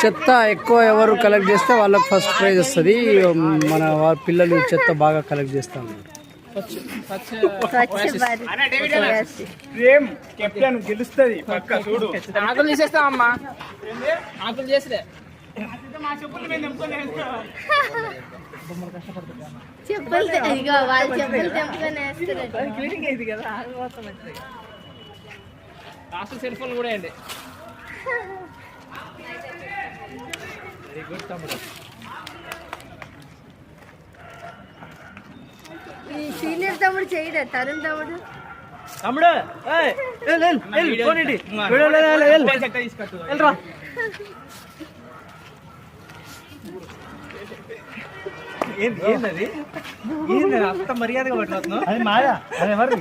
చెత్త ఎక్కువ ఎవరు కలెక్ట్ చేస్తే వాళ్ళకి ఫస్ట్ ప్రైజ్ వస్తుంది. మన పిల్లలు చెత్త బాగా కలెక్ట్ చేస్తా ఉన్నారు. గెలుస్తుంది పక్క చూడు. ఆకులు తీసేస్తామమ్మా, ఆకులు చేస్తే లాస్ట్ సెల్ ఫోన్ కూడా అండి. వెరీ గుడ్ తమ్ముడు. సీనియర్ తమ్ముడు చేయడా తరుణ్ తమ్ముడు? తమ్ముడు ఏంటది? అంత మర్యాదగా పట్టుకోవచ్చు. అది మాయా, అది ఎవరు?